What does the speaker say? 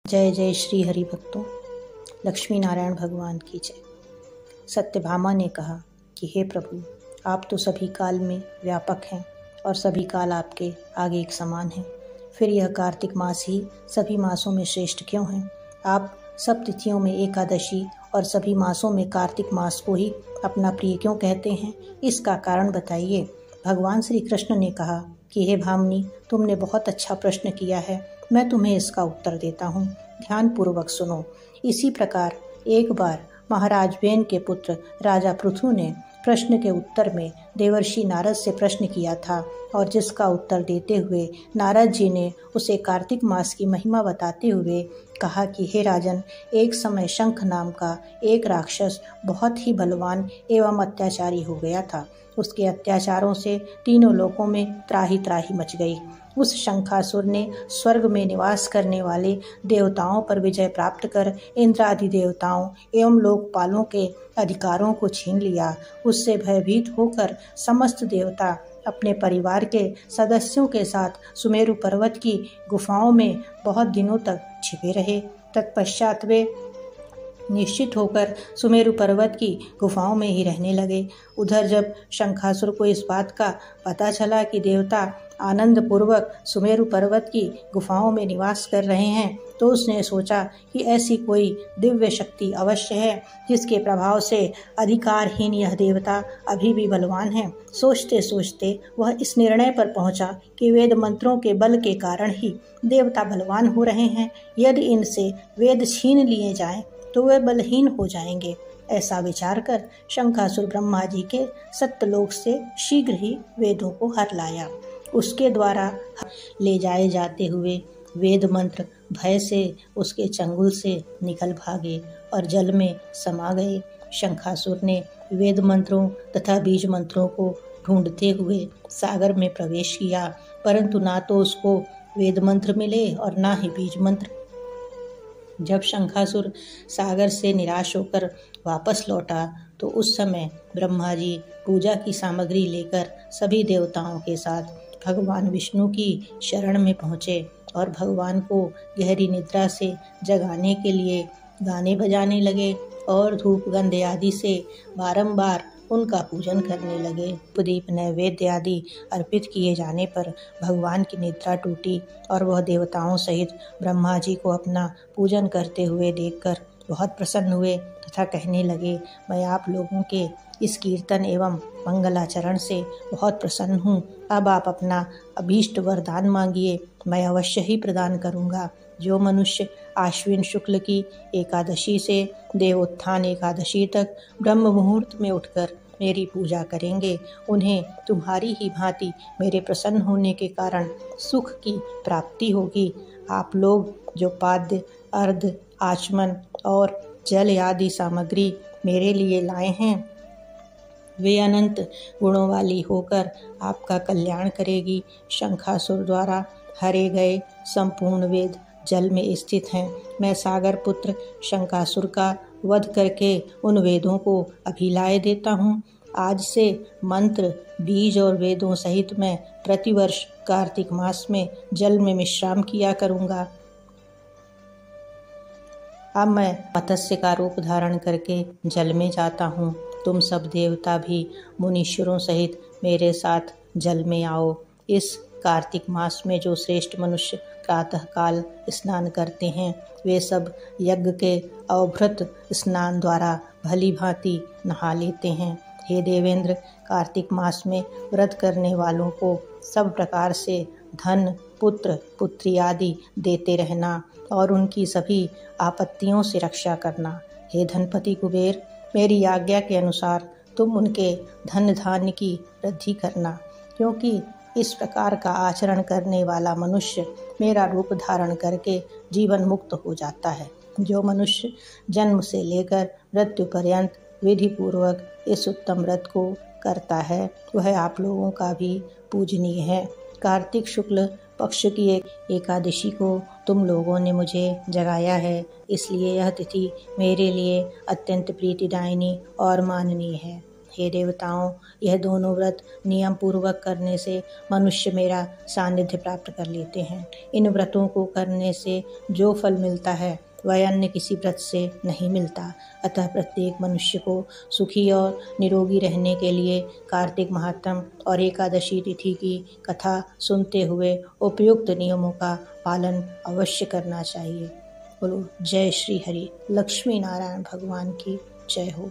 जय जय श्री हरि भक्तों। लक्ष्मी नारायण भगवान की जय। सत्यभामा ने कहा कि हे प्रभु, आप तो सभी काल में व्यापक हैं और सभी काल आपके आगे एक समान हैं। फिर यह कार्तिक मास ही सभी मासों में श्रेष्ठ क्यों है? आप सब तिथियों में एकादशी और सभी मासों में कार्तिक मास को ही अपना प्रिय क्यों कहते हैं? इसका कारण बताइए। भगवान श्री कृष्ण ने कहा कि हे भामिनी, तुमने बहुत अच्छा प्रश्न किया है, मैं तुम्हें इसका उत्तर देता हूँ, ध्यान पूर्वक सुनो। इसी प्रकार एक बार महाराज वेन के पुत्र राजा पृथु ने प्रश्न के उत्तर में देवर्षि नारद से प्रश्न किया था और जिसका उत्तर देते हुए नारद जी ने उसे कार्तिक मास की महिमा बताते हुए कहा कि हे राजन, एक समय शंख नाम का एक राक्षस बहुत ही बलवान एवं अत्याचारी हो गया था। उसके अत्याचारों से तीनों लोकों में त्राही त्राही मच गई। उस शंखासुर ने स्वर्ग में निवास करने वाले देवताओं पर विजय प्राप्त कर इंद्र आदि देवताओं एवं लोकपालों के अधिकारों को छीन लिया। उससे भयभीत होकर समस्त देवता अपने परिवार के सदस्यों के साथ सुमेरु पर्वत की गुफाओं में बहुत दिनों तक छिपे रहे। तत्पश्चात वे निश्चित होकर सुमेरु पर्वत की गुफाओं में ही रहने लगे। उधर जब शंखासुर को इस बात का पता चला कि देवता आनंद पूर्वक सुमेरु पर्वत की गुफाओं में निवास कर रहे हैं, तो उसने सोचा कि ऐसी कोई दिव्य शक्ति अवश्य है जिसके प्रभाव से अधिकारहीन यह देवता अभी भी बलवान है। सोचते सोचते वह इस निर्णय पर पहुंचा कि वेद मंत्रों के बल के कारण ही देवता बलवान हो रहे हैं। यदि इनसे वेद छीन लिए जाएं तो वे बलहीन हो जाएंगे। ऐसा विचार कर शंखासुर ब्रह्मा जी के सत्यलोक से शीघ्र ही वेदों को हर लाया। उसके द्वारा ले जाए जाते हुए वेद मंत्र भय से उसके चंगुल से निकल भागे और जल में समा गए। शंखासुर ने वेद मंत्रों तथा बीज मंत्रों को ढूंढते हुए सागर में प्रवेश किया, परंतु ना तो उसको वेद मंत्र मिले और ना ही बीज मंत्र। जब शंखासुर सागर से निराश होकर वापस लौटा तो उस समय ब्रह्मा जी पूजा की सामग्री लेकर सभी देवताओं के साथ भगवान विष्णु की शरण में पहुँचे और भगवान को गहरी निद्रा से जगाने के लिए गाने बजाने लगे और धूप गंध आदि से बारंबार उनका पूजन करने लगे। उपदीप नैवेद्य आदि अर्पित किए जाने पर भगवान की निद्रा टूटी और वह देवताओं सहित ब्रह्मा जी को अपना पूजन करते हुए देखकर बहुत प्रसन्न हुए तथा कहने लगे, मैं आप लोगों के इस कीर्तन एवं मंगलाचरण से बहुत प्रसन्न हूँ। अब आप अपना अभीष्ट वरदान मांगिए, मैं अवश्य ही प्रदान करूँगा। जो मनुष्य आश्विन शुक्ल की एकादशी से देवोत्थान एकादशी तक ब्रह्म मुहूर्त में उठकर मेरी पूजा करेंगे, उन्हें तुम्हारी ही भांति मेरे प्रसन्न होने के कारण सुख की प्राप्ति होगी। आप लोग जो पाद्य, अर्घ, आचमन और जल आदि सामग्री मेरे लिए लाए हैं, वे अनंत गुणों वाली होकर आपका कल्याण करेगी। शंखासुर द्वारा हरे गए संपूर्ण वेद जल में स्थित हैं। मैं सागर पुत्र शंखासुर का वध करके उन वेदों को अभी लाए देता हूँ। आज से मंत्र, बीज और वेदों सहित मैं प्रतिवर्ष कार्तिक मास में जल में विश्राम किया करूँगा। अब मैं मत्स्य का रूप धारण करके जल में जाता हूँ। तुम सब देवता भी मुनीश्वरों सहित मेरे साथ जल में आओ। इस कार्तिक मास में जो श्रेष्ठ मनुष्य प्रातः काल स्नान करते हैं, वे सब यज्ञ के अवभृत स्नान द्वारा भली भांति नहा लेते हैं। हे देवेंद्र, कार्तिक मास में व्रत करने वालों को सब प्रकार से धन, पुत्र, पुत्री आदि देते रहना और उनकी सभी आपत्तियों से रक्षा करना। हे धनपति कुबेर, मेरी आज्ञा के अनुसार तुम उनके धन धान्य की वृद्धि करना, क्योंकि इस प्रकार का आचरण करने वाला मनुष्य मेरा रूप धारण करके जीवन मुक्त हो जाता है। जो मनुष्य जन्म से लेकर मृत्यु पर्यंत विधि पूर्वक इस उत्तम व्रत को करता है, वह आप लोगों का भी पूजनीय है। कार्तिक शुक्ल पक्ष की एकादशी को तुम लोगों ने मुझे जगाया है, इसलिए यह तिथि मेरे लिए अत्यंत प्रीतिदायिनी और माननीय है। हे देवताओं, यह दोनों व्रत नियम पूर्वक करने से मनुष्य मेरा सानिध्य प्राप्त कर लेते हैं। इन व्रतों को करने से जो फल मिलता है वह अन्य किसी व्रत से नहीं मिलता। अतः प्रत्येक मनुष्य को सुखी और निरोगी रहने के लिए कार्तिक महात्म और एकादशी तिथि की कथा सुनते हुए उपयुक्त नियमों का पालन अवश्य करना चाहिए। बोलो जय श्री हरि। लक्ष्मी नारायण भगवान की जय हो।